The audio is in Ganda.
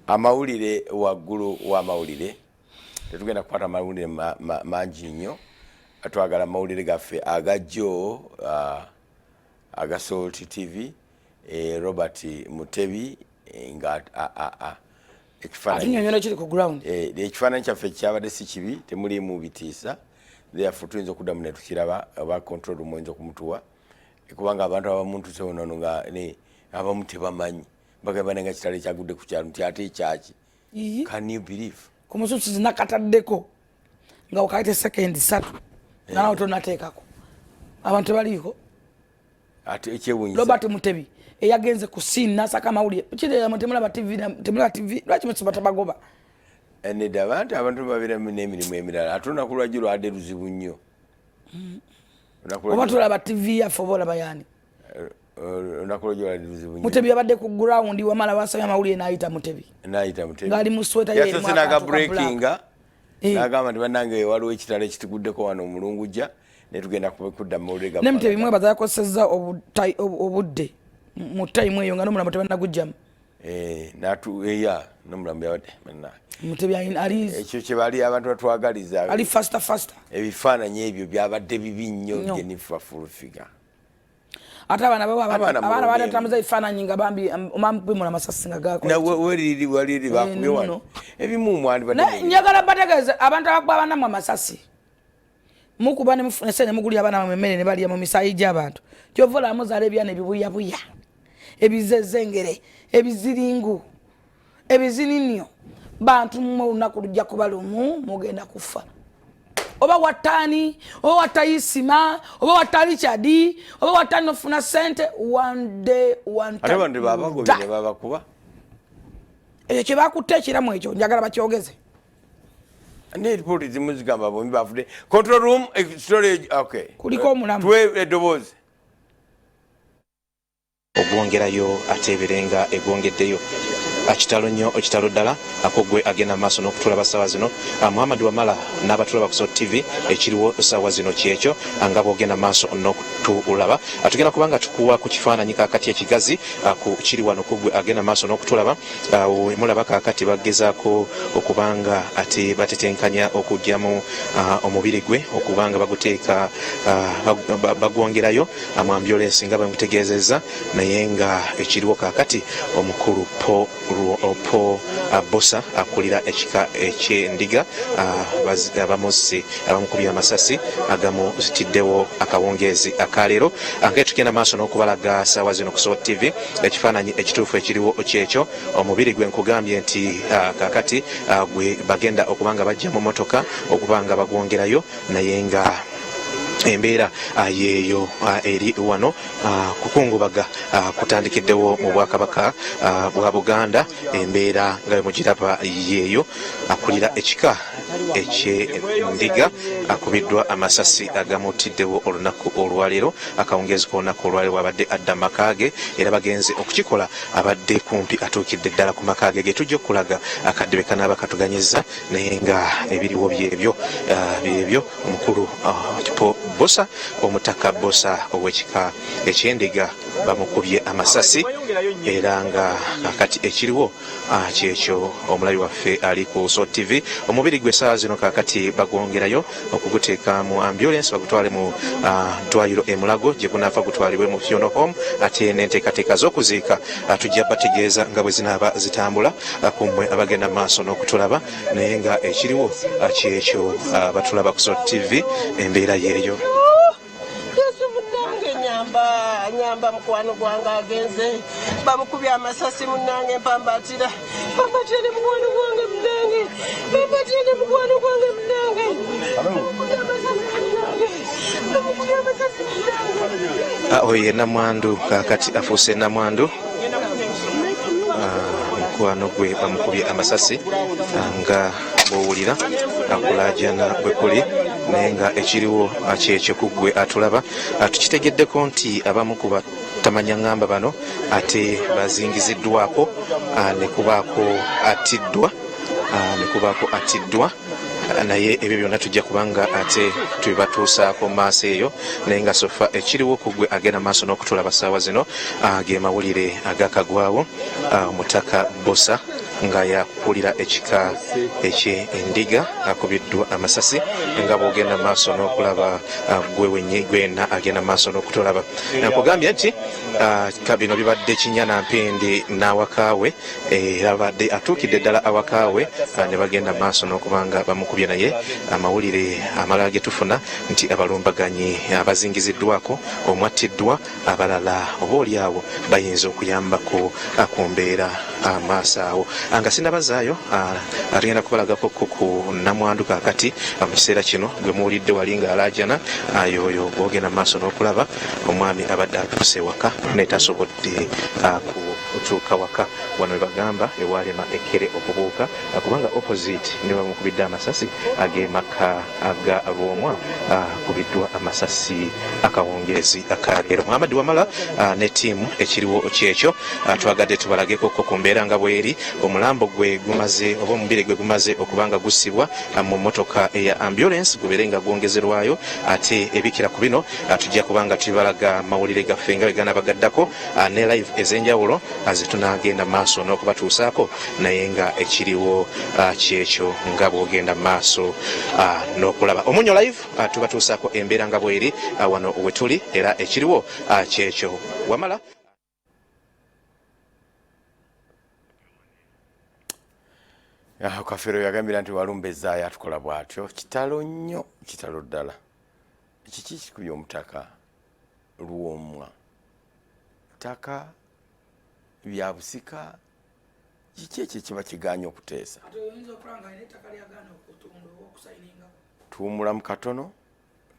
amawulire waggulu w'amawulire tetugenda kukwata amawulire mangi nnyo atwagala amawulire gaffe agajjo aga Salt TV Robert Mutebi nga ekifaananyi kyaffe kyabadde si kibi temulimu bitiisa therefore tuyinza okuddamu ne tukiraba aba control room oyinza okumutuwa kubanga abantu abamuntu sewonono nga abamu tebamanyi bagamba nga kitale kyagudde ku kyalo nti ate ekyaki can you believe ku Musunsuzi nakataddeko nga wakaite second 3 nawo tonateekako abantu baliiko ate ekyewunyisa Robert Mutebi eyagenze ku scene nasaka amawulire kiri temulaba TV lwaki musibata bagoba eneda abantu babira n'emirimu emirala atuna ku lwajiro ade luzibu nnyo oba tulaba TV yaffe oba olaba yani Mutebi yabadde ku ground wamala wasabye amawulire n'ayita Mutebi ngali mu sweta ye yasosinaga breakinga n'agamba nti bannange waliwo ekitalo ekitiguddeko wano mu Lungujja ne tugenda kudda mu mawulire ne Mutebi mwebaza yakosezza obudde mu time eyo nga n'omulambo tebannagujjamu n'omulambo yabadde Mutebi ali ekyo kye bali abantu batwagaliza ali faster ebifaananyi ebyo byabadde bibi nnyo Jennifer Fulfiga ate abaana baatamuza ebifaananyi nga bambi omamupimula amasasi nga waliri bakubye wano ebimu mwandi njagala bategeeze abantu abakuba abanamu amasasi mukuba ne mugulya abaana emmere ne balya mu misaayi gy'abantu kyova olamuzaala ebyana ebibuyabuya ebizezengere ebiziringu ebizininyo bantu mu lunaku lujja kuba lumu mugenda kufa oba watani oba watayisima oba watali chadi oba watani nofuna sente one day ate bantu babagobye babakuba ekyo kye bakutte ekiramu ekyo njagala bakyogeze ne report zimuzigamba bombi bafude control room storage okay kuliko omulamu twe edobozi ogwongerayo ateberenga egwongeddeyo akitalo nnyo ekitalo ddala akogwe agenda maaso n'okutulaba ssaawa zino Muhammad Wamala n'abatulaba ku Salt TV ekiriwo ssaawa zino kyekyo nga bwogenda maaso n'okutulaba atugenda kubanga tukuwa ku kifaananyi kaakati ekigazi ku kiri wano kugwe agenda maaso n'okutulaba mulaba kaakati bagezaako okubanga ate batetenkanya okugyamu omubiri gwe okubanga baguteeka bagwongerayo mu ambulance nga bamutegeezezza naye nga ekiriwo kaakati omukulu po Bbosa akulira ekika eky'endiga abamusi abamukubye amasasi agamutiddewo akawungeezi akaleero nga tugenda maaso n'okubalaga ssaawa zino ku Salt TV ekifaananyi ekituufu ekiriwo kyekyo omubiri gwe nkugambye nti kaakati gwe bagenda okubanga bajja mu motoka okubanga bagwongerayo naye nga embeera yeeyo eri wano kukungubaga kutandikiddewo mu Bwakabaka bwa Buganda embeera nga mugiraba yeeyo akulira ekika eky'endiga akubiddwa amasasi agamutiddewo olunaku olwaleero akawungeezi k'olunaku olwaleero abadde adda makaage era bagenze okukikola abadde kumpi atuukidde ddala ku makaage ge tujja okulaga akadebe kanaaba katuganyizza naye nga ebiriwo byebyo omukulu Bbosa omutaka Bbosa ow'ekika eky'endiga bamukubye amasasi era nga kakati ekiriwo kyekyo omulabi waffe ali ku Salt TV omubiri gwe ssaawa zino kakati bagwongerayo okuguteeka mu ambulance bagutwale mu ddwaliro e Mulago gye gunaafa gutwalibwe mu funeral home ate n'enteekateeka z'okuziika tujja bategeeza nga bwe zinaaba zitambula kummwe abagenda mu maaso n'okutulaba naye nga ekiriwo kyekyo batulaba ku Salt TV embeera yeeyo nyamba mukwano gwange agenze bamukubye amasasi munnange mpambatira ne mukwano gwange munange mpambatira ne mukwano gwange munange oyo namwandu kakati afuuse namwandu mukwano gwe bamukubye amasasi nga bwowulira akulaajana bwe kuli naye nga ekiriwo kyekyo kuggwe atulaba tukitegeddeko nti abamu ku batamanya ngamba bano ate bazingiziddwako ne kubaako atiddwa naye ebyo byonna tujja kubanga ate tubibatuusaako maaso eyo naye nga sofa ekiriwo kuggwe agenda maaso n'okutulaba ssaawa zino ge mawulire agakagwawo omutaka Bbosa nga yakulira ekika eky'endiga akubiddwa amasasi nga bw'ogenda maaso n'okulaba gwe wenna agenda maaso n'okutolaba. Nkugambye nti bino bibadde Kinyanampindi n'awakaawe era abadde atuukidde ddala awakaawe ne bagenda maaso n'okubanga bamukubye naye amawulire amalala ge tufuna nti abalumbaganyi abazingiziddwako omwattiddwa abalala obaolyawo bayinza okuyambako ku mbeera amaaso awo. Nga sinabazaayo agenda kubalagako ku namwandu kakati mu kiseera kino gwe muwulidde wali nga alaajana yoyo bw'ogenda maaso n'okulaba omwami abadde atuuse waka naye tasobodde kutuuka waka wano webagamba ewalema ekkere okubuuka kubanga opposite ne bamukubidde amasasi ag'emaka aga Luwoma akubiddwa amasasi akawungeezi akaleero. Muhammad Wamala ne ttiimu ekiriwo kyekyo twagadde tubalageko ku mbeera nga bweri. Omulambo gwe gumaze oba omubiri gwe gumaze okubanga gussibwa mu mmotoka eya ambulance gubeere nga gwongezerwayo ate ebikira ku bino tujja kubanga tubalaga mawulire gaffe nga wegana bagaddako ne live ez'enjawulo zetunagenda maaso n'okubatuusaako naye nga ekiriwo kyekyo nga bw'ogenda maaso n'okulaba. Omunyo live tubatuusaako embeera nga bweri wano wetuli era ekiriwo kyekyo. Wamala Kafeero yagambira nti Walumbezaayo atukola bw'atyo kitalo nnyo, kitalo ddala. Kiki kikubye omutaka Luwoma? Ttaka bya busika kiki ekyo kiba kigaanye okuteesa? Tuwumulamu katono